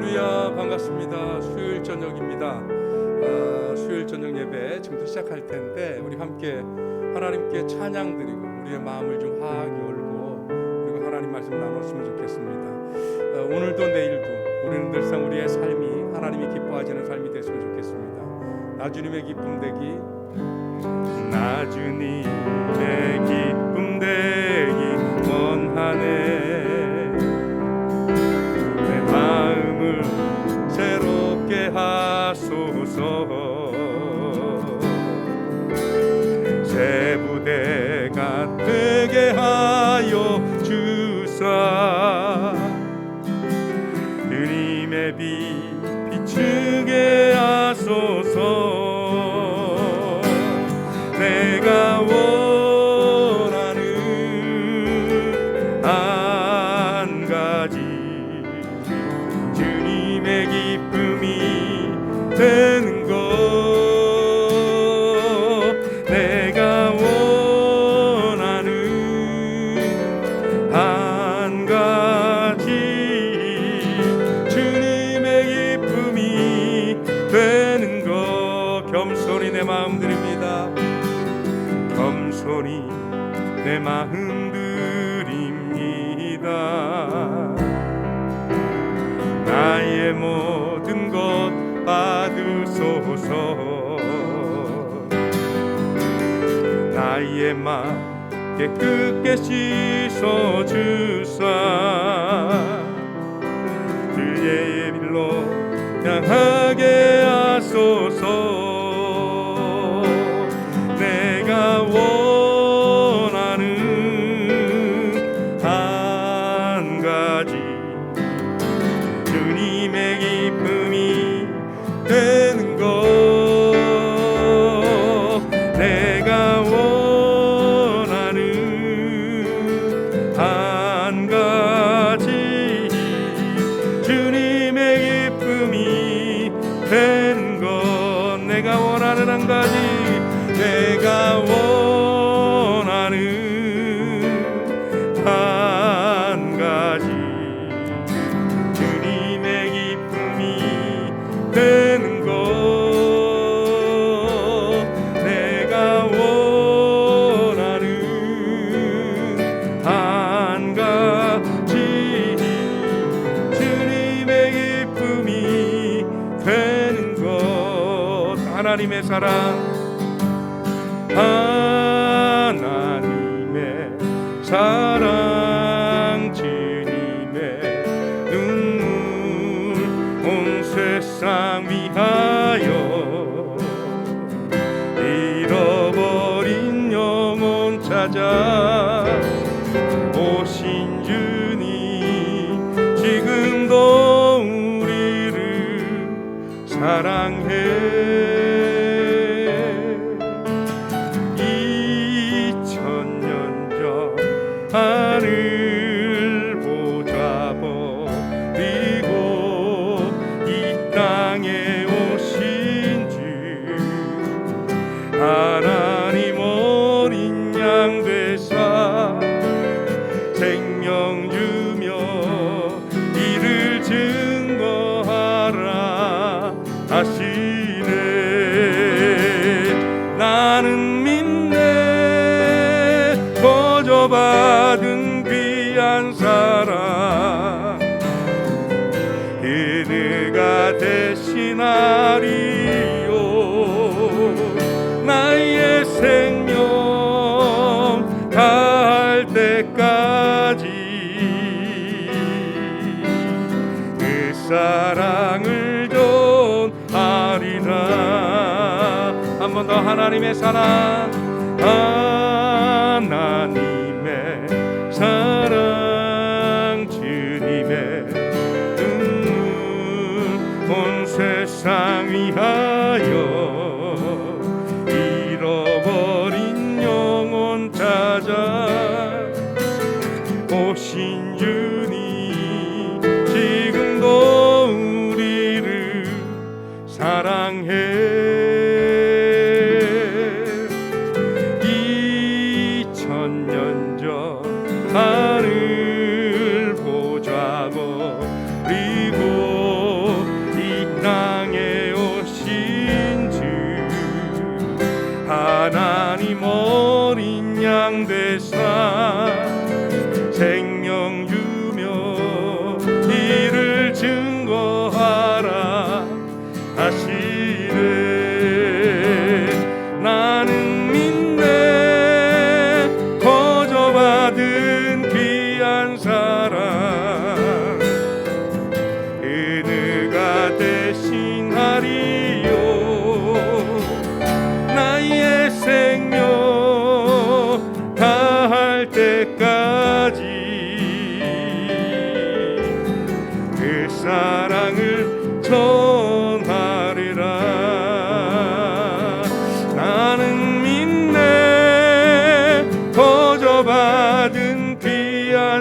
할렐루야, 반갑습니다. 수요일 저녁입니다. 수요일 저녁 예배 지금부터 시작할 텐데 우리 함께 하나님께 찬양 드리고 우리의 마음을 좀 화하게 열고 그리고 하나님 말씀 나눴으면 좋겠습니다. 오늘도 내일도 우리는 늘상 우리의 삶이 하나님이 기뻐하시는 삶이 됐으면 좋겠습니다. 나주님의 기쁨 되기, 나주님의 기쁨 되기 원하네. 마음을 새롭게 하소서. 새 부대가 되게 하여 주사. 주님의 빛 비추게 하소서. 내가 원하는 한 가지 주님의 기쁨이 되는 것. 내가 원하는 한 가지 주님의 기쁨이 되는 것. 겸손히 내 마음 드립니다. 겸손히 내 마음 드립니다. 나의 모든 것 받으소서. 나의 맘 깨끗게 씻어주사. 주의 길로 향하게 하소서. 내가 원하는 한 가지 주님의 기쁨이 되는 것. 내가 원하는 한 가지 주님의 기쁨이 되는 것. 내가 원하는 한 가지, 내가 원하는 한 가지 주님의 기쁨이 되는 것. 내가 원하는 한 가지 주님의 기쁨이 되는 것. 하나님의 사랑, 하나님의 사랑, 주님의 눈물 온 세상 위하여 잃어버린 영혼 찾아 오신 주님 지금도 우리를 사랑해. 2000년 전 하늘 보좌 버리고 이 땅에 오신 주 하나님 어린 양 되사 생명 주며 이를 증거하라 하시네. 나는 믿네 거저받은 귀한 사랑 그대가 대신하리요. 나의 생명 다할 때까지 그 사랑을 전하리라. 한 번 더. 하나님의 사랑, 하나님의 사랑, 주님의 눈물 온 세상 위하여 잃어버린 영혼 찾아 오신 주님 지금도 우리를 사랑해. 2000년 전 하늘 보좌 버리고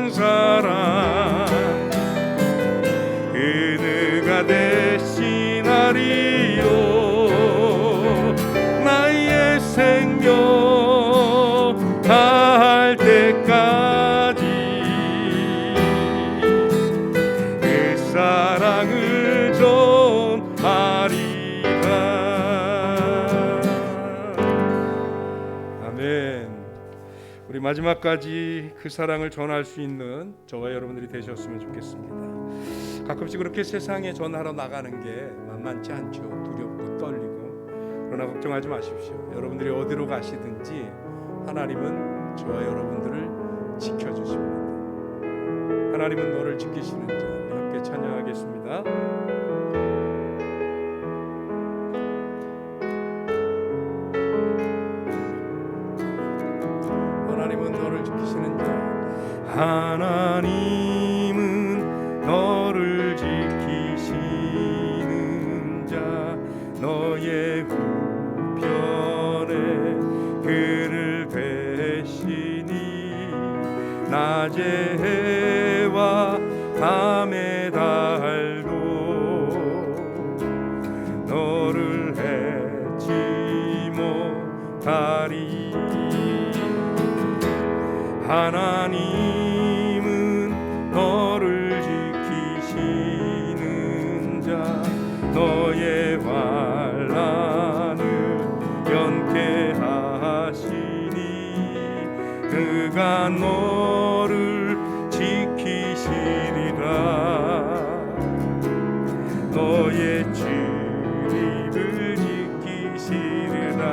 큰 사랑 그누가 대신하리요 나의 생명 다할 때까지 그 사랑을 전하리라. 아멘. 우리 마지막까지 그 사랑을 전할 수 있는 저와 여러분들이 되셨으면 좋겠습니다. 가끔씩 그렇게 세상에 전하러 나가는 게 만만치 않죠. 두렵고 떨리고. 그러나 걱정하지 마십시오. 여러분들이 어디로 가시든지 하나님은 저와 여러분들을 지켜주십니다. 하나님은 너를 지키시는 자. 우리 함께 찬양하겠습니다. 하나님은 너를 지키시는 자. 하나님은 너를 지키시는 자. 너의 우편에 그를 대시니 낮의 해와 밤의 달도 너를 해치 못하리. 하나님은 너를 지키시는 자. 너의 환난을 연케 하시니 그가 너를 지키시리라. 너의 출입을 지키시리라.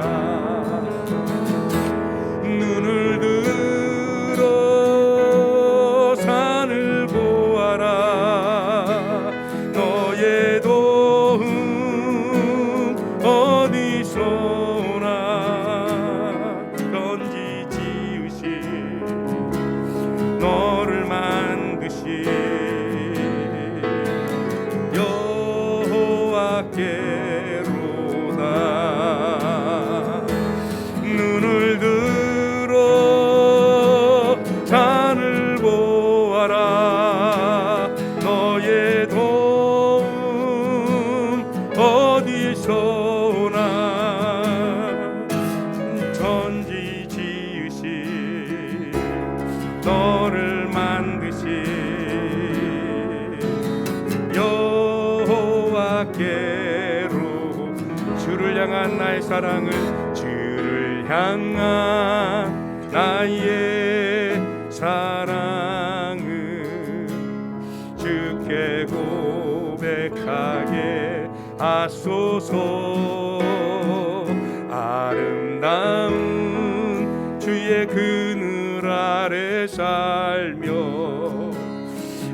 눈을 들어 산을 보아라. 너의 도움 어디서 오나. 천지 지으신 너를 만드신 여호와께로다. 눈을 들어 산을 보아라. 너의 도움 어디서 오나. 천지 지으신 너를 만드신 여호와께로. 주를 향한 나의 사랑은 주를 향한 나의 사랑은 주께 고백하게 하소서. 아름다운 주의 그늘 아래 살며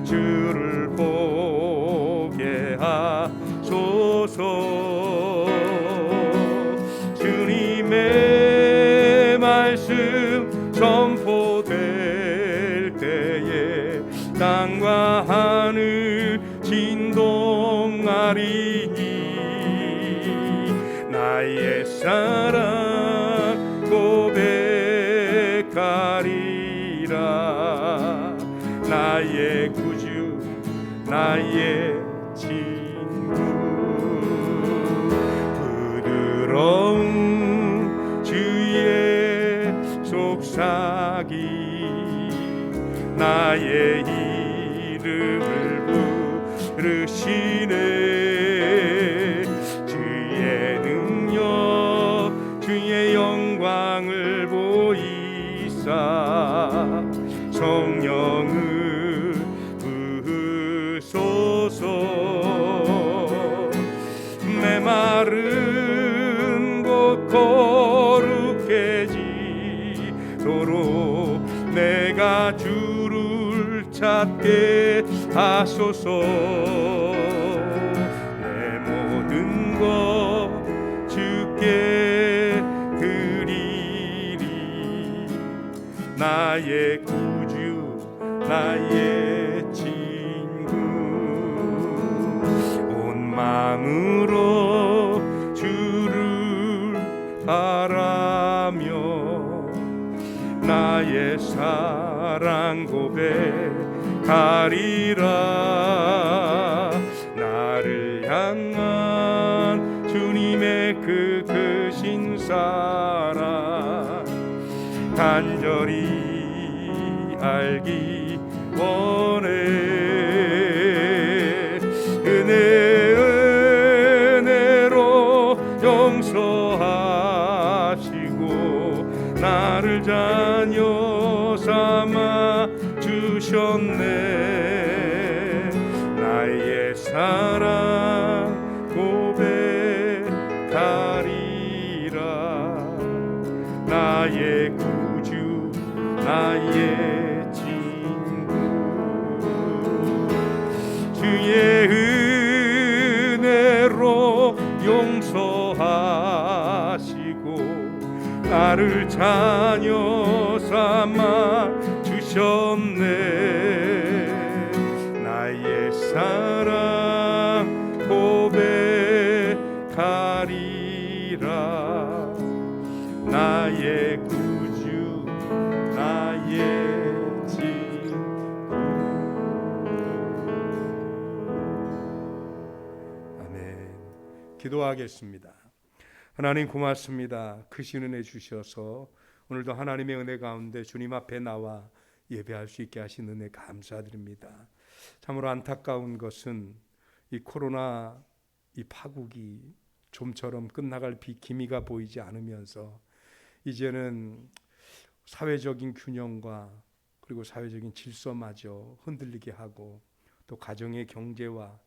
주를 보게 하소서. 주님의 말씀 선포될 때에 땅과 하늘 진동하리니 나의 사랑 고백하리라. 나의 구주 나의 친구. 부드러운 주의 속삭이 나의 이름을 부르시네. 주의 능력 주의 영광을 보이사 성령을 부으소서. 메마른 곳 거룩해지도록 내가 주를 찾게 하소서. 내 모든 것 주께 드리리. 나의 구주 나의 친구. 온 마음으로 주를 바라며 나의 사랑 고백 가리라. 나를 향한 주님의 그 크신 사랑 간절히 알기 원해. 은혜로 용서하시고 나를 자녀 삼아 주셨네. 나의 사랑 고백하리라. 나의 구주 나의 친구 주의 은혜로 용서하시고 나를 자녀 삼아 주셨네. 나의 사랑 고백하리라. 나의 구주 나의 친구. 아멘. 기도하겠습니다. 하나님 고맙습니다. 크신 은혜 주셔서 오늘도 하나님의 은혜 가운데 주님 앞에 나와 예배할 수 있게 하신 은혜 감사드립니다. 참으로 안타까운 것은 이 코로나 이 파국이 좀처럼 끝나갈 기미가 보이지 않으면서 이제는 사회적인 균형과 그리고 사회적인 질서마저 흔들리게 하고 또 가정의 경제와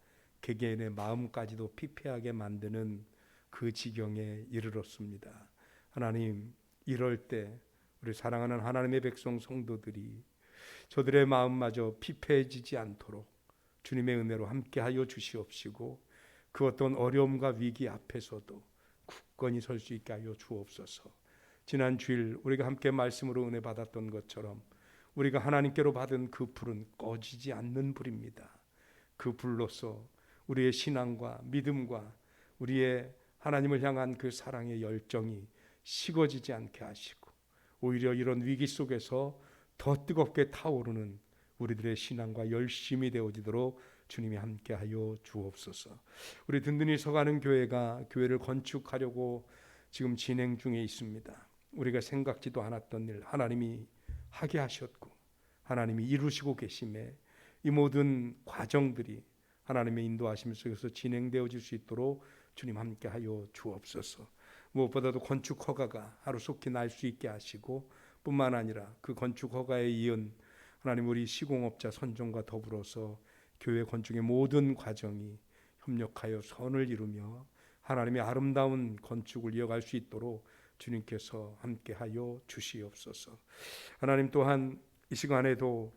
개개인의 마음까지도 피폐하게 만드는 그 지경에 이르렀습니다. 하나님, 이럴 때 우리 사랑하는 하나님의 백성 성도들이 저들의 마음마저 피폐해지지 않도록 주님의 은혜로 함께하여 주시옵시고 그 어떤 어려움과 위기 앞에서도 굳건히 설 수 있게 하여 주옵소서. 지난 주일 우리가 함께 말씀으로 은혜 받았던 것처럼 우리가 하나님께로 받은 그 불은 꺼지지 않는 불입니다. 그 불로서 우리의 신앙과 믿음과 우리의 하나님을 향한 그 사랑의 열정이 식어지지 않게 하시고 오히려 이런 위기 속에서 더 뜨겁게 타오르는 우리들의 신앙과 열심이 되어지도록 주님이 함께하여 주옵소서. 우리 든든히 서가는 교회가 교회를 건축하려고 지금 진행 중에 있습니다. 우리가 생각지도 않았던 일 하나님이 하게 하셨고 하나님이 이루시고 계심에 이 모든 과정들이 하나님의 인도하심 속에서 진행되어질 수 있도록 주님 함께하여 주옵소서. 무엇보다도 건축 허가가 하루속히 날 수 있게 하시고 뿐만 아니라 그 건축 허가에 이은 하나님 우리 시공업자 선정과 더불어서 교회 건축의 모든 과정이 협력하여 선을 이루며 하나님의 아름다운 건축을 이어갈 수 있도록 주님께서 함께하여 주시옵소서. 하나님 또한 이 시간에도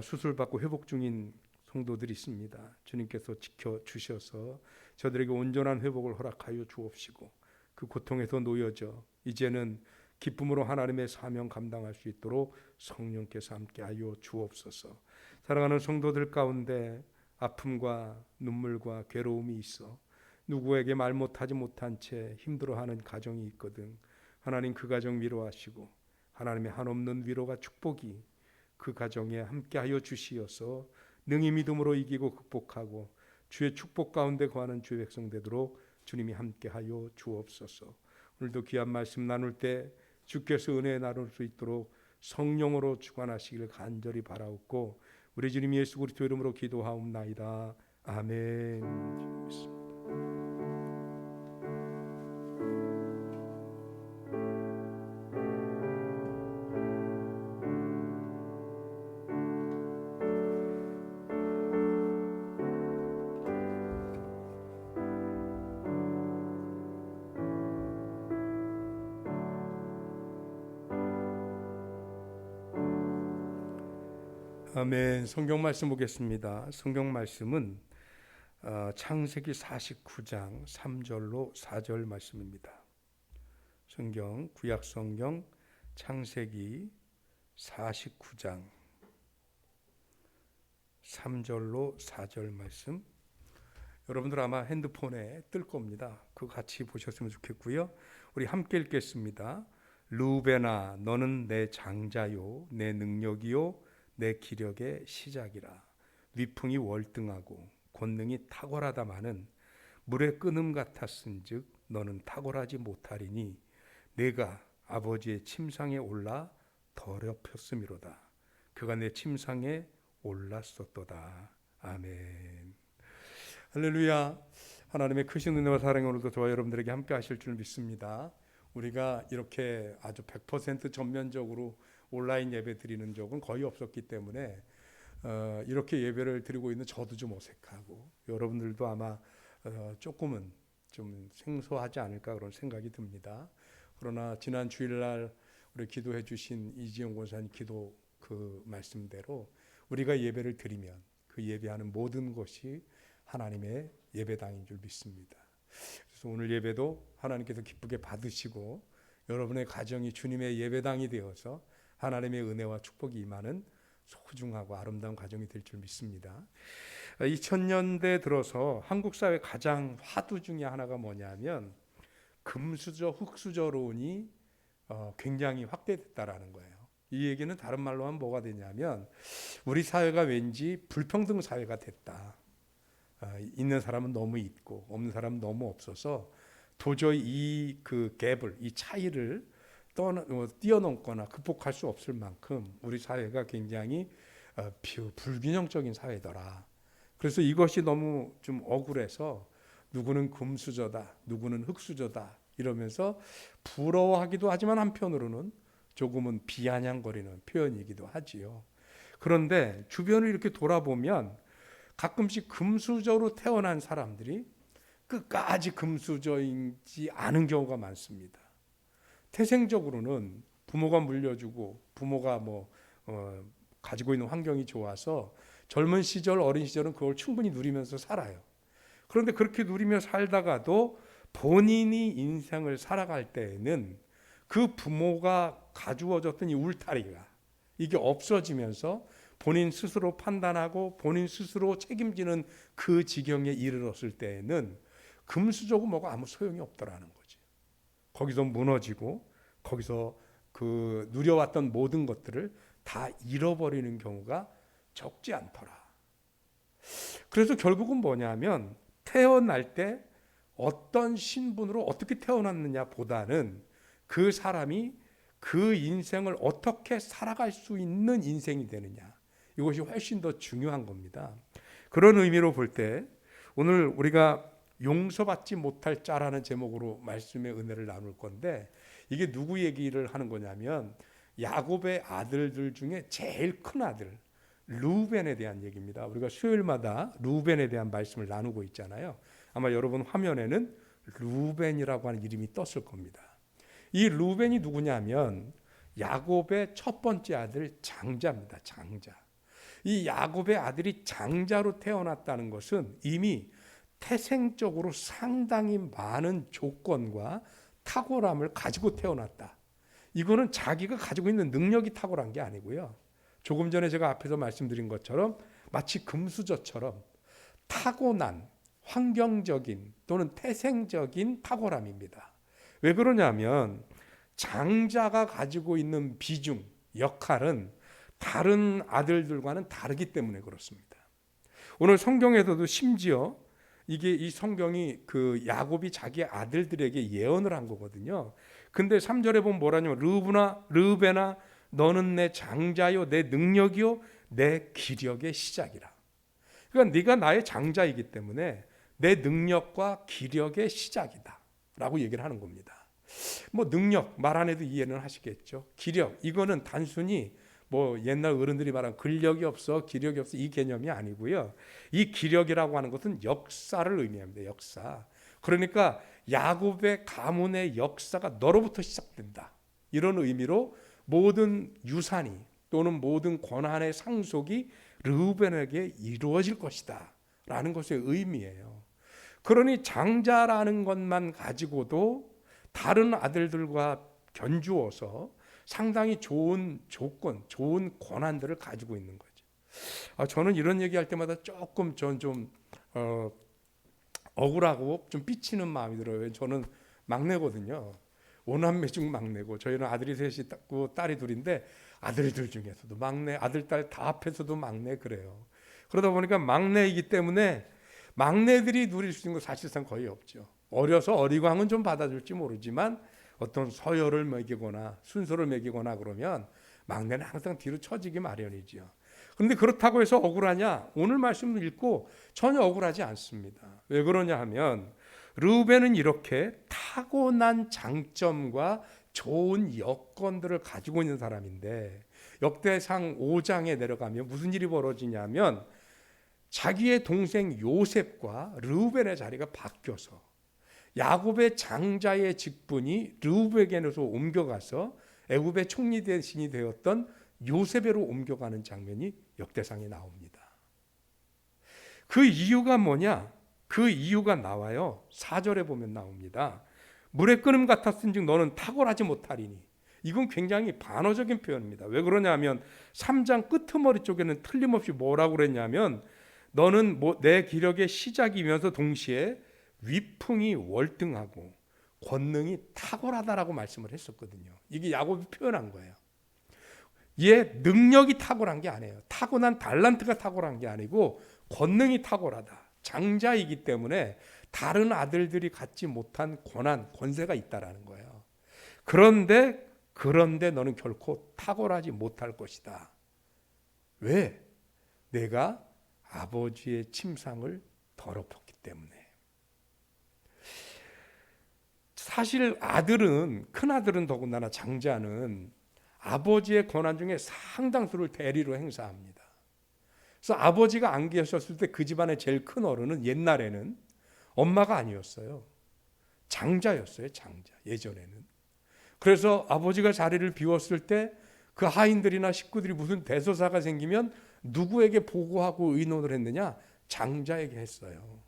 수술받고 회복 중인 성도들이 있습니다. 주님께서 지켜주셔서 저들에게 온전한 회복을 허락하여 주옵시고 그 고통에서 놓여져 이제는 기쁨으로 하나님의 사명 감당할 수 있도록 성령께서 함께하여 주옵소서. 사랑하는 성도들 가운데 아픔과 눈물과 괴로움이 있어 누구에게 말 못하지 못한 채 힘들어하는 가정이 있거든. 하나님 그 가정 위로하시고 하나님의 한없는 위로가 축복이 그 가정에 함께하여 주시어서 능히 믿음으로 이기고 극복하고 주의 축복 가운데 거하는 주의 백성 되도록 주님이 함께하여 주옵소서. 오늘도 귀한 말씀 나눌 때 주께서 은혜 나눌 수 있도록 성령으로 주관하시기를 간절히 바라옵고 우리 주님 예수 그리스도 이름으로 기도하옵나이다. 아멘. 아멘. 성경 말씀 보겠습니다. 성경 말씀은 창세기 49장 3절로 4절 말씀입니다. 성경 구약 성경 창세기 49장 3절로 4절 말씀. 여러분들 아마 핸드폰에 뜰 겁니다. 그거 같이 보셨으면 좋겠고요. 우리 함께 읽겠습니다. 르우벤아 너는 내 장자요 내 능력이요 내 기력의 시작이라. 위풍이 월등하고 권능이 탁월하다마는 물의 끊음 같았은즉 너는 탁월하지 못하리니 내가 아버지의 침상에 올라 더럽혔음이로다. 그가 내 침상에 올랐었도다. 아멘. 할렐루야. 하나님의 크신 은혜와 사랑이 오늘도 저와 여러분들에게 함께 하실 줄 믿습니다. 우리가 이렇게 아주 100% 전면적으로 온라인 예배 드리는 적은 거의 없었기 때문에 이렇게 예배를 드리고 있는 저도 좀 어색하고 여러분들도 아마 조금은 좀 생소하지 않을까 그런 생각이 듭니다. 그러나 지난 주일날 우리 기도해 주신 이지영 권사님 기도 그 말씀대로 우리가 예배를 드리면 그 예배하는 모든 것이 하나님의 예배당인 줄 믿습니다. 그래서 오늘 예배도 하나님께서 기쁘게 받으시고 여러분의 가정이 주님의 예배당이 되어서 하나님의 은혜와 축복이 임하는 소중하고 아름다운 가정이 될 줄 믿습니다. 2000년대 들어서 한국 사회 가장 화두 중에 하나가 뭐냐면 금수저, 흙수저론이 굉장히 확대됐다라는 거예요. 이 얘기는 다른 말로 하면 뭐가 되냐면 우리 사회가 왠지 불평등 사회가 됐다. 있는 사람은 너무 있고 없는 사람은 너무 없어서 도저히 이 그 갭을, 이 차이를 뛰어넘거나 극복할 수 없을 만큼 우리 사회가 굉장히 불균형적인 사회더라. 그래서 이것이 너무 좀 억울해서 누구는 금수저다, 누구는 흙수저다 이러면서 부러워하기도 하지만 한편으로는 조금은 비아냥거리는 표현이기도 하지요. 그런데 주변을 이렇게 돌아보면 가끔씩 금수저로 태어난 사람들이 끝까지 금수저이지 않은 경우가 많습니다. 태생적으로는 부모가 물려주고 부모가 가지고 있는 환경이 좋아서 젊은 시절, 어린 시절은 그걸 충분히 누리면서 살아요. 그런데 그렇게 누리며 살다가도 본인이 인생을 살아갈 때에는 그 부모가 가주어졌던 이 울타리가 이게 없어지면서 본인 스스로 판단하고 본인 스스로 책임지는 그 지경에 이르렀을 때에는 금수저고 뭐가 아무 소용이 없더라는 거지. 거기서 무너지고 거기서 그 누려왔던 모든 것들을 다 잃어버리는 경우가 적지 않더라. 그래서 결국은 뭐냐면 태어날 때 어떤 신분으로 어떻게 태어났느냐 보다는 그 사람이 그 인생을 어떻게 살아갈 수 있는 인생이 되느냐, 이것이 훨씬 더 중요한 겁니다. 그런 의미로 볼 때 오늘 우리가 용서받지 못할 자라는 제목으로 말씀의 은혜를 나눌 건데 이게 누구 얘기를 하는 거냐면 야곱의 아들들 중에 제일 큰 아들 르우벤에 대한 얘기입니다. 우리가 수요일마다 르우벤에 대한 말씀을 나누고 있잖아요. 아마 여러분 화면에는 르우벤이라고 하는 이름이 떴을 겁니다. 이 르우벤이 누구냐면 야곱의 첫 번째 아들 장자입니다. 장자. 이 야곱의 아들이 장자로 태어났다는 것은 이미 태생적으로 상당히 많은 조건과 탁월함을 가지고 태어났다. 이거는 자기가 가지고 있는 능력이 탁월한 게 아니고요. 조금 전에 제가 앞에서 말씀드린 것처럼 마치 금수저처럼 타고난 환경적인 또는 태생적인 탁월함입니다. 왜 그러냐면 장자가 가지고 있는 비중, 역할은 다른 아들들과는 다르기 때문에 그렇습니다. 오늘 성경에서도 심지어 이 성경이 그 야곱이 자기 아들들에게 예언을 한 거거든요. 근데 3절에 보면 뭐라냐면 르우벤아 너는 내 장자요 내 능력이요 내 기력의 시작이라. 그러니까 네가 나의 장자이기 때문에 내 능력과 기력의 시작이다 라고 얘기를 하는 겁니다. 능력 말 안 해도 이해는 하시겠죠. 기력 이거는 단순히 옛날 어른들이 말한 근력이 없어 기력이 없어 이 개념이 아니고요. 이 기력이라고 하는 것은 역사를 의미합니다. 역사. 그러니까 야곱의 가문의 역사가 너로부터 시작된다. 이런 의미로 모든 유산이 또는 모든 권한의 상속이 르우벤에게 이루어질 것이다 라는 것의 의미예요. 그러니 장자라는 것만 가지고도 다른 아들들과 견주어서 상당히 좋은 조건, 좋은 권한들을 가지고 있는 거죠. 저는 이런 얘기할 때마다 조금 좀 억울하고 좀 삐치는 마음이 들어요. 저는 막내거든요. 5남매 중 막내고 저희는 아들이 셋이 있고 딸이 둘인데 아들들 중에서도 막내, 아들, 딸 다 앞에서도 막내 그래요. 그러다 보니까 막내이기 때문에 막내들이 누릴 수 있는 거 사실상 거의 없죠. 어려서 어리광은 좀 받아줄지 모르지만 어떤 서열을 매기거나 순서를 매기거나 그러면 막내는 항상 뒤로 처지기 마련이지요. 그런데 그렇다고 해서 억울하냐? 오늘 말씀을 읽고 전혀 억울하지 않습니다. 왜 그러냐 하면 르우벤은 이렇게 타고난 장점과 좋은 여건들을 가지고 있는 사람인데 역대상 5장에 내려가면 무슨 일이 벌어지냐면 자기의 동생 요셉과 르우벤의 자리가 바뀌어서 야곱의 장자의 직분이 르우벤에게서 옮겨가서 애굽의 총리 대신이 되었던 요셉으로 옮겨가는 장면이 역대상에 나옵니다. 그 이유가 뭐냐? 그 이유가 나와요. 4절에 보면 나옵니다. 물의 끓음 같았은즉 너는 탁월하지 못하리니. 이건 굉장히 반어적인 표현입니다. 왜 그러냐면 3장 끄트머리 쪽에는 틀림없이 뭐라고 그랬냐면 너는 내 기력의 시작이면서 동시에 위풍이 월등하고 권능이 탁월하다라고 말씀을 했었거든요. 이게 야곱이 표현한 거예요. 얘 능력이 탁월한 게 아니에요. 타고난 달란트가 탁월한 게 아니고 권능이 탁월하다. 장자이기 때문에 다른 아들들이 갖지 못한 권한, 권세가 있다라는 거예요. 그런데 너는 결코 탁월하지 못할 것이다. 왜? 내가 아버지의 침상을 더럽혔기 때문에. 사실 아들은, 큰아들은 더군다나 장자는 아버지의 권한 중에 상당수를 대리로 행사합니다. 그래서 아버지가 안 계셨을 때 그 집안의 제일 큰 어른은 옛날에는 엄마가 아니었어요. 장자였어요. 장자. 예전에는. 그래서 아버지가 자리를 비웠을 때 그 하인들이나 식구들이 무슨 대소사가 생기면 누구에게 보고하고 의논을 했느냐? 장자에게 했어요.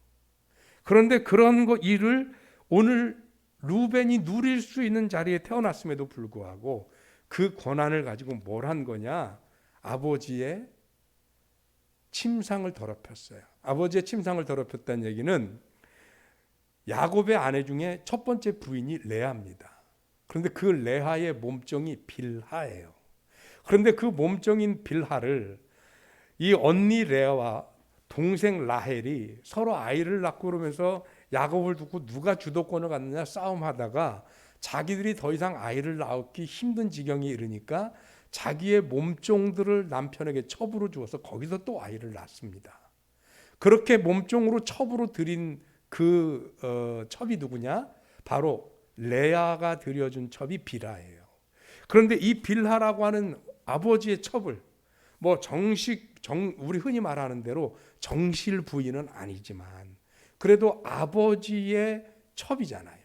그런데 그런 일을 오늘 루벤이 누릴 수 있는 자리에 태어났음에도 불구하고 그 권한을 가지고 뭘 한 거냐? 아버지의 침상을 더럽혔어요. 아버지의 침상을 더럽혔다는 얘기는 야곱의 아내 중에 첫 번째 부인이 레아입니다. 그런데 그 레아의 몸종이 빌하예요. 그런데 그 몸종인 빌하를 이 언니 레아와 동생 라헬이 서로 아이를 낳고 그러면서 야곱을 두고 누가 주도권을 갖느냐 싸움하다가 자기들이 더 이상 아이를 낳기 힘든 지경에 이르니까 자기의 몸종들을 남편에게 첩으로 주어서 거기서 또 아이를 낳습니다. 그렇게 몸종으로 첩으로 드린 그 첩이 누구냐? 바로 레아가 들여준 첩이 빌하예요. 그런데 이 빌하라고 하는 아버지의 첩을 우리 흔히 말하는 대로 정실 부인은 아니지만 그래도 아버지의 첩이잖아요.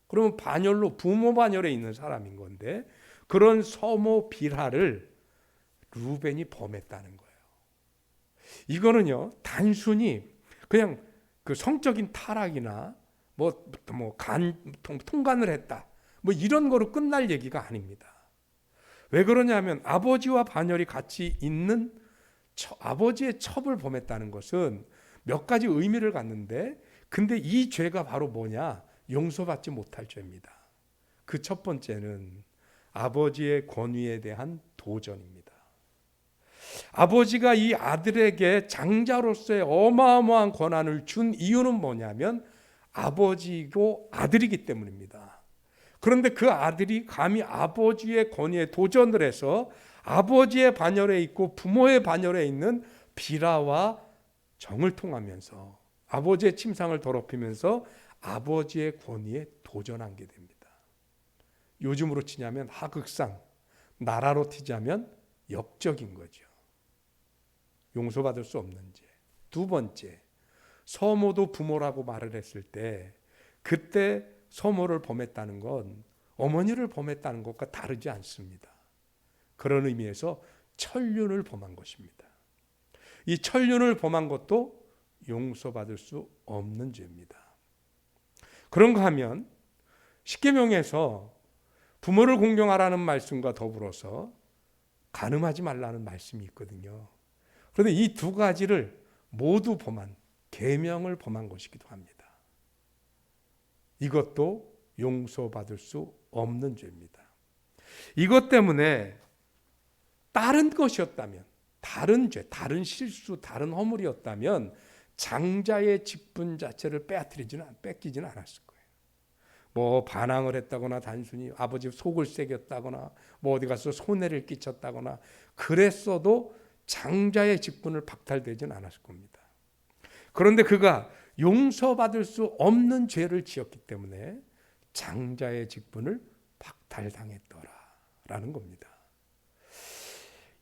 그러면 반열로 부모 반열에 있는 사람인 건데 그런 서모 빌하를 루벤이 범했다는 거예요. 이거는요 단순히 그냥 그 성적인 타락이나 통간을 했다 이런 거로 끝날 얘기가 아닙니다. 왜 그러냐면 아버지와 반열이 같이 있는 아버지의 첩을 범했다는 것은 몇 가지 의미를 갖는데 근데 이 죄가 바로 뭐냐? 용서받지 못할 죄입니다. 그 첫 번째는 아버지의 권위에 대한 도전입니다. 아버지가 이 아들에게 장자로서의 어마어마한 권한을 준 이유는 뭐냐면 아버지고 아들이기 때문입니다. 그런데 그 아들이 감히 아버지의 권위에 도전을 해서 아버지의 반열에 있고 부모의 반열에 있는 빌하와 정을 통하면서 아버지의 침상을 더럽히면서 아버지의 권위에 도전한 게 됩니다. 요즘으로 치냐면 하극상, 나라로 치자면 역적인 거죠. 용서받을 수 없는 죄. 두 번째, 서모도 부모라고 말을 했을 때 그때 서모를 범했다는 건 어머니를 범했다는 것과 다르지 않습니다. 그런 의미에서 천륜을 범한 것입니다. 이 천륜을 범한 것도 용서받을 수 없는 죄입니다. 그런가 하면 십계명에서 부모를 공경하라는 말씀과 더불어서 간음하지 말라는 말씀이 있거든요. 그런데 이 두 가지를 모두 범한 계명을 범한 것이기도 합니다. 이것도 용서받을 수 없는 죄입니다. 이것 때문에 다른 것이었다면, 다른 죄, 다른 실수, 다른 허물이었다면 장자의 직분 자체를 뺏기지는 않았을 거예요. 뭐 반항을 했다거나 단순히 아버지 속을 새겼다거나 뭐 어디 가서 손해를 끼쳤다거나 그랬어도 장자의 직분을 박탈되지는 않았을 겁니다. 그런데 그가 용서받을 수 없는 죄를 지었기 때문에 장자의 직분을 박탈당했더라라는 겁니다.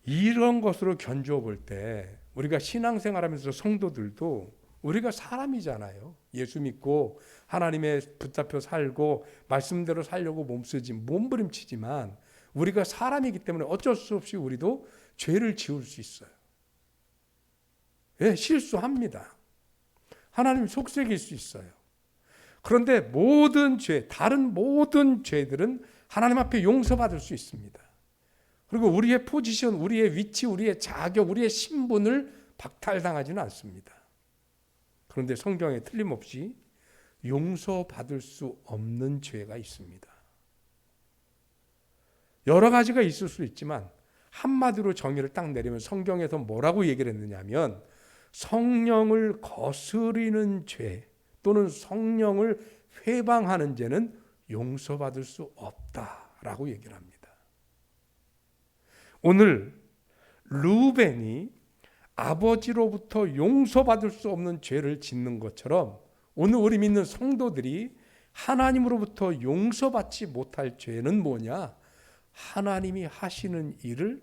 이런 것으로 견주어 볼 때 우리가 신앙생활하면서 성도들도 우리가 사람이잖아요. 예수 믿고 하나님의 붙잡혀 살고 말씀대로 살려고 몸부림치지만 우리가 사람이기 때문에 어쩔 수 없이 우리도 죄를 지을 수 있어요. 예, 실수합니다. 하나님 속색일 수 있어요. 그런데 모든 죄, 다른 모든 죄들은 하나님 앞에 용서받을 수 있습니다. 그리고 우리의 포지션, 우리의 위치, 우리의 자격, 우리의 신분을 박탈당하지는 않습니다. 그런데 성경에 틀림없이 용서받을 수 없는 죄가 있습니다. 여러 가지가 있을 수 있지만 한마디로 정의를 딱 내리면 성경에서 뭐라고 얘기를 했느냐면 성령을 거스리는 죄 또는 성령을 회방하는 죄는 용서받을 수 없다라고 얘기를 합니다. 오늘 르우벤이 아버지로부터 용서받을 수 없는 죄를 짓는 것처럼 오늘 우리 믿는 성도들이 하나님으로부터 용서받지 못할 죄는 뭐냐? 하나님이 하시는 일을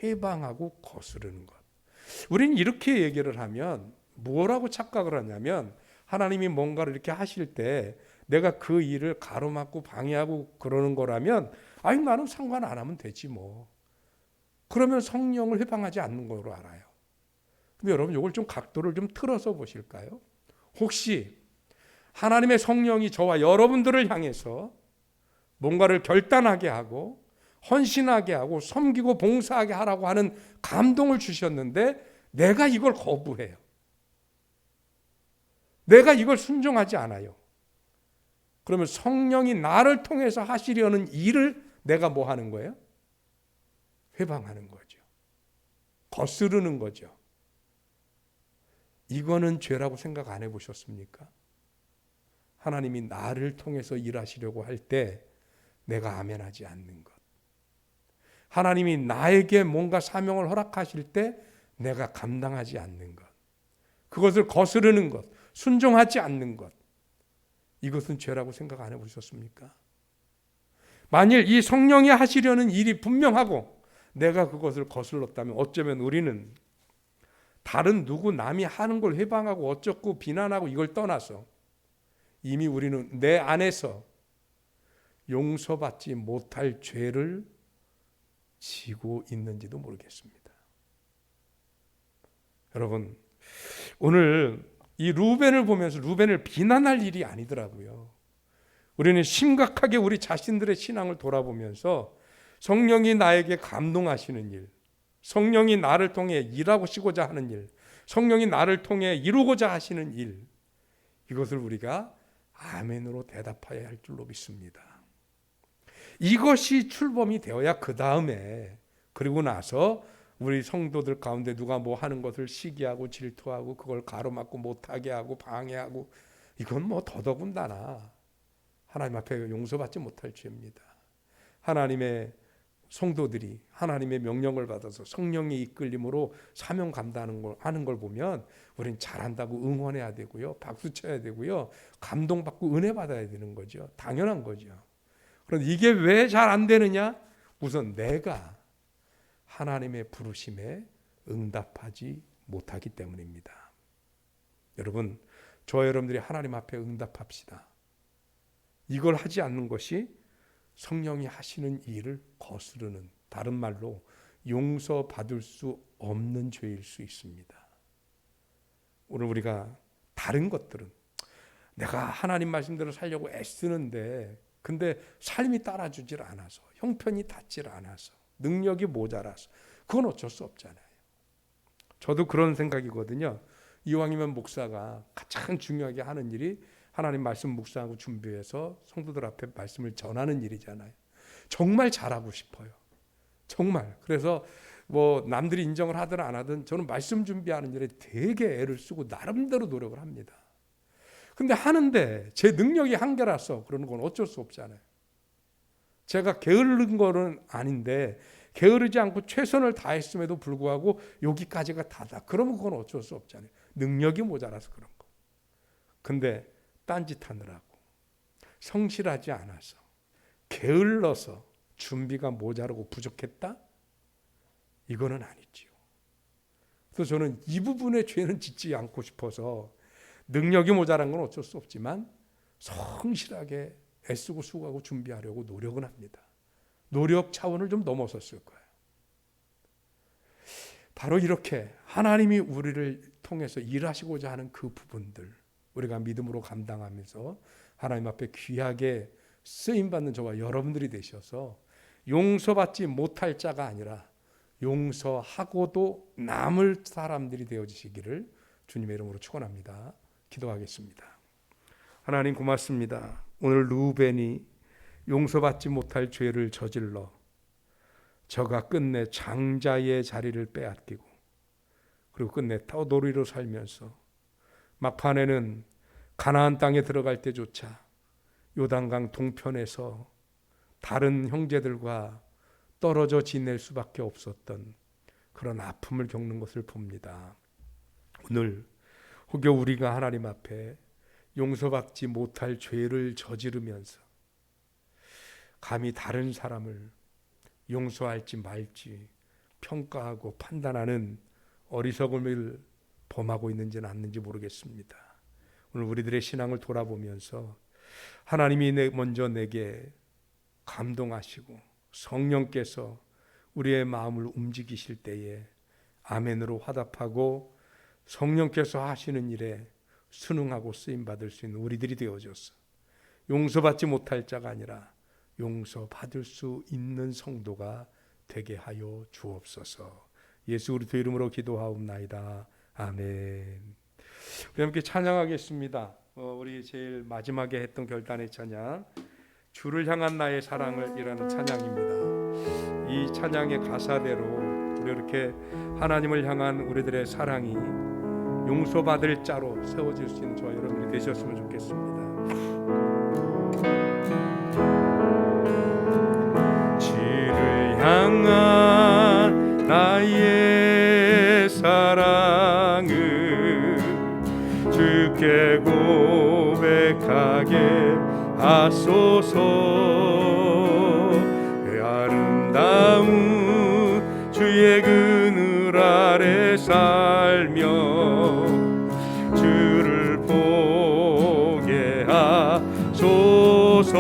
회방하고 거스르는 것. 우리는 이렇게 얘기를 하면 뭐라고 착각을 하냐면 하나님이 뭔가를 이렇게 하실 때 내가 그 일을 가로막고 방해하고 그러는 거라면 아니 나는 상관 안 하면 되지 뭐. 그러면 성령을 회방하지 않는 걸로 알아요. 근데 여러분 이걸 좀 각도를 좀 틀어서 보실까요? 혹시 하나님의 성령이 저와 여러분들을 향해서 뭔가를 결단하게 하고 헌신하게 하고 섬기고 봉사하게 하라고 하는 감동을 주셨는데 내가 이걸 거부해요. 내가 이걸 순종하지 않아요. 그러면 성령이 나를 통해서 하시려는 일을 내가 뭐 하는 거예요? 회방하는 거죠. 거스르는 거죠. 이거는 죄라고 생각 안 해보셨습니까? 하나님이 나를 통해서 일하시려고 할 때 내가 아멘하지 않는 것. 하나님이 나에게 뭔가 사명을 허락하실 때 내가 감당하지 않는 것. 그것을 거스르는 것, 순종하지 않는 것. 이것은 죄라고 생각 안 해보셨습니까? 만일 이 성령이 하시려는 일이 분명하고 내가 그것을 거슬렀다면 어쩌면 우리는 다른 누구 남이 하는 걸 회방하고 어쩌고 비난하고 이걸 떠나서 이미 우리는 내 안에서 용서받지 못할 죄를 지고 있는지도 모르겠습니다. 여러분, 오늘 이 르우벤을 보면서 르우벤을 비난할 일이 아니더라고요. 우리는 심각하게 우리 자신들의 신앙을 돌아보면서 성령이 나에게 감동하시는 일, 성령이 나를 통해 일하시고자 하는 일, 성령이 나를 통해 이루고자 하시는 일, 이것을 우리가 아멘으로 대답해야 할 줄로 믿습니다. 이것이 출범이 되어야 그 다음에 그리고 나서 우리 성도들 가운데 누가 뭐 하는 것을 시기하고 질투하고 그걸 가로막고 못하게 하고 방해하고 이건 뭐 더더군다나 하나님 앞에 용서받지 못할 죄입니다. 하나님의 성도들이 하나님의 명령을 받아서 성령의 이끌림으로 사명 감당하는 걸 보면 우리는 잘한다고 응원해야 되고요. 박수 쳐야 되고요. 감동받고 은혜 받아야 되는 거죠. 당연한 거죠. 그런데 이게 왜 잘 안 되느냐? 우선 내가 하나님의 부르심에 응답하지 못하기 때문입니다. 여러분, 저와 여러분들이 하나님 앞에 응답합시다. 이걸 하지 않는 것이 성령이 하시는 일을 거스르는, 다른 말로 용서받을 수 없는 죄일 수 있습니다. 오늘 우리가 다른 것들은 내가 하나님 말씀대로 살려고 애쓰는데 근데 삶이 따라주질 않아서, 형편이 닿질 않아서, 능력이 모자라서 그건 어쩔 수 없잖아요. 저도 그런 생각이거든요. 이왕이면 목사가 가장 중요하게 하는 일이 하나님 말씀 묵상하고 준비해서 성도들 앞에 말씀을 전하는 일이잖아요. 정말 잘하고 싶어요. 정말. 그래서 뭐 남들이 인정을 하든 안 하든 저는 말씀 준비하는 일에 되게 애를 쓰고 나름대로 노력을 합니다. 근데 하는데 제 능력이 한계라서 그러는 건 어쩔 수 없잖아요. 제가 게으른 거는 아닌데 게으르지 않고 최선을 다했음에도 불구하고 여기까지가 다다. 그러면 그건 어쩔 수 없잖아요. 능력이 모자라서 그런 거. 근데 딴짓하느라고 성실하지 않아서 게을러서 준비가 모자라고 부족했다? 이거는 아니지요. 그래서 저는 이 부분의 죄는 짓지 않고 싶어서 능력이 모자란 건 어쩔 수 없지만 성실하게 애쓰고 수고하고 준비하려고 노력은 합니다. 노력 차원을 좀 넘어섰을 거예요. 바로 이렇게 하나님이 우리를 통해서 일하시고자 하는 그 부분들 우리가 믿음으로 감당하면서 하나님 앞에 귀하게 쓰임받는 저와 여러분들이 되셔서 용서받지 못할 자가 아니라 용서하고도 남을 사람들이 되어지시기를 주님의 이름으로 축원합니다. 기도하겠습니다. 하나님 고맙습니다. 오늘 루벤이 용서받지 못할 죄를 저질러 저가 끝내 장자의 자리를 빼앗기고 그리고 끝내 떠돌이로 살면서 막판에는 가나안 땅에 들어갈 때조차 요단강 동편에서 다른 형제들과 떨어져 지낼 수밖에 없었던 그런 아픔을 겪는 것을 봅니다. 오늘 혹여 우리가 하나님 앞에 용서받지 못할 죄를 저지르면서 감히 다른 사람을 용서할지 말지 평가하고 판단하는 어리석음을 범하고 있는지는 않는지 모르겠습니다. 오늘 우리들의 신앙을 돌아보면서 하나님이 먼저 내게 감동하시고 성령께서 우리의 마음을 움직이실 때에 아멘으로 화답하고 성령께서 하시는 일에 순응하고 쓰임받을 수 있는 우리들이 되어져서 용서받지 못할 자가 아니라 용서받을 수 있는 성도가 되게 하여 주옵소서. 예수 그리스도 이름으로 기도하옵나이다. 아멘. 우리 함께 찬양하겠습니다. 우리 제일 마지막에 했던 결단의 찬양 주를 향한 나의 사랑을 이라는 찬양입니다. 이 찬양의 가사대로 우리 이렇게 하나님을 향한 우리들의 사랑이 용서받을 자로 세워질 수 있는 저와 여러분이 되셨으면 좋겠습니다. 주를 향한 나의 사랑을 주께 고백하게 하소서. 그 아름다운 주의 그늘 아래 살며 주를 보게 하소서.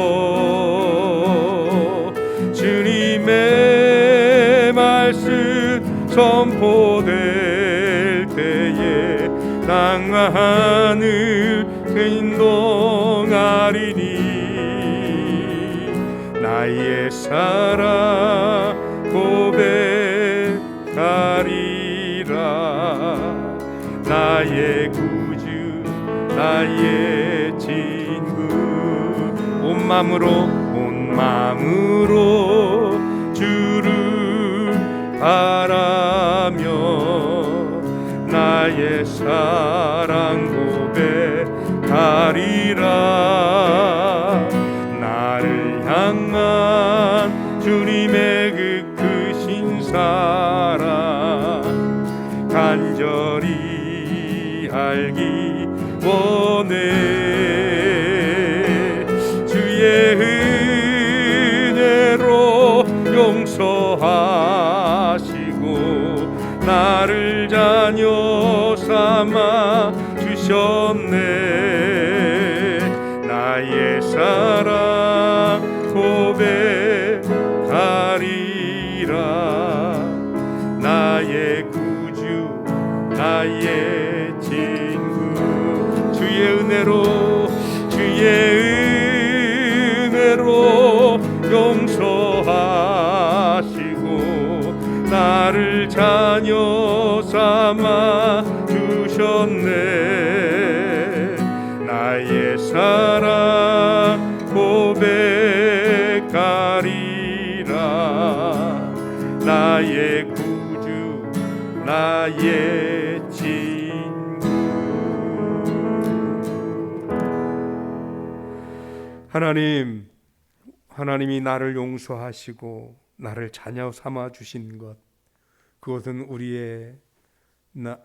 주님의 말씀 선포될 때에 땅과 하늘 근동하리니 나의 사랑 고백하리라. 나의 구주 나의 친구 온 마음으로 주를 바라며 나의 사랑 고백하리라. 나를 향한 주님의 그 크신 사랑 간절히 알기 원해. 주의 은혜로 용서하시고 나를 자녀 삼아 주셨네. 나의 사랑 고백하리라. 나의 구주 나의 친구 주의 은혜로 용서하시고 나를 자녀 삼아 주셨네. 나의 사랑 고백하리라. 나의 구주 나의 친구. 하나님이 나를 용서하시고 나를 자녀 삼아 주신 것, 그것은 우리의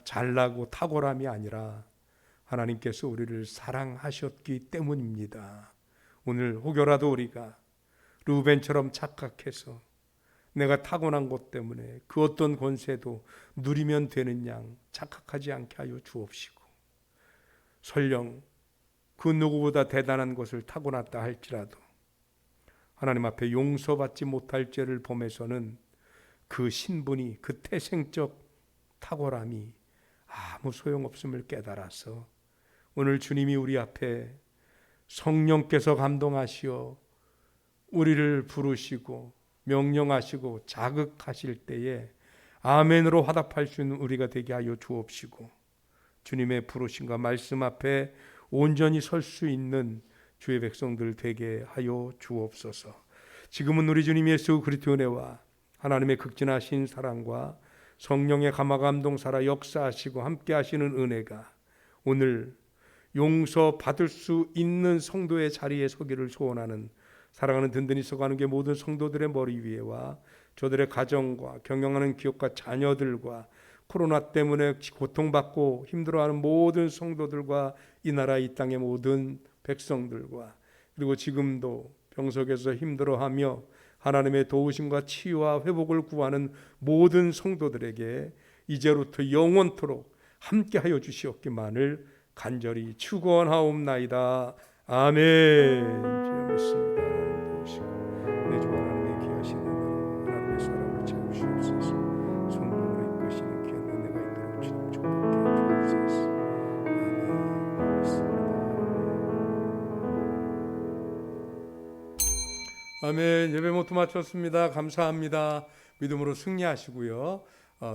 잘나고 탁월함이 아니라 하나님께서 우리를 사랑하셨기 때문입니다. 오늘 혹여라도 우리가 르우벤처럼 착각해서 내가 타고난 것 때문에 그 어떤 권세도 누리면 되는 양 착각하지 않게 하여 주옵시고, 설령 그 누구보다 대단한 것을 타고났다 할지라도 하나님 앞에 용서받지 못할 죄를 범해서는 그 신분이, 그 태생적 탁월함이 아무 소용없음을 깨달아서 오늘 주님이 우리 앞에 성령께서 감동하시어 우리를 부르시고 명령하시고 자극하실 때에 아멘으로 화답할 수 있는 우리가 되게 하여 주옵시고, 주님의 부르심과 말씀 앞에 온전히 설 수 있는 주의 백성들 되게 하여 주옵소서. 지금은 우리 주님 예수 그리스도의 은혜와 하나님의 극진하신 사랑과 성령의 감화감동 살아 역사하시고 함께 하시는 은혜가 오늘 용서 받을 수 있는 성도의 자리에 서기를 소원하는 사랑하는 든든히 서가는 게 모든 성도들의 머리 위에와 저들의 가정과 경영하는 기업과 자녀들과 코로나 때문에 고통받고 힘들어하는 모든 성도들과 이 나라 이 땅의 모든 백성들과, 그리고 지금도 병석에서 힘들어하며 하나님의 도우심과 치유와 회복을 구하는 모든 성도들에게 이제부터 영원토록 함께하여 주시옵기만을 간절히 축원하옵나이다. 아멘. 주여 믿습니다. 도우시고 내 주 하나님의 귀하신 은혜로 하나님의 사랑을 채우시옵소서. 성령으로 이끄시는 귀한 은혜가 있도록 주님 축복해 주옵소서. 아멘. 믿습니다. 아멘. 예배 모두 마쳤습니다. 감사합니다. 믿음으로 승리하시고요.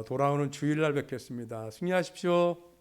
돌아오는 주일날 뵙겠습니다. 승리하십시오.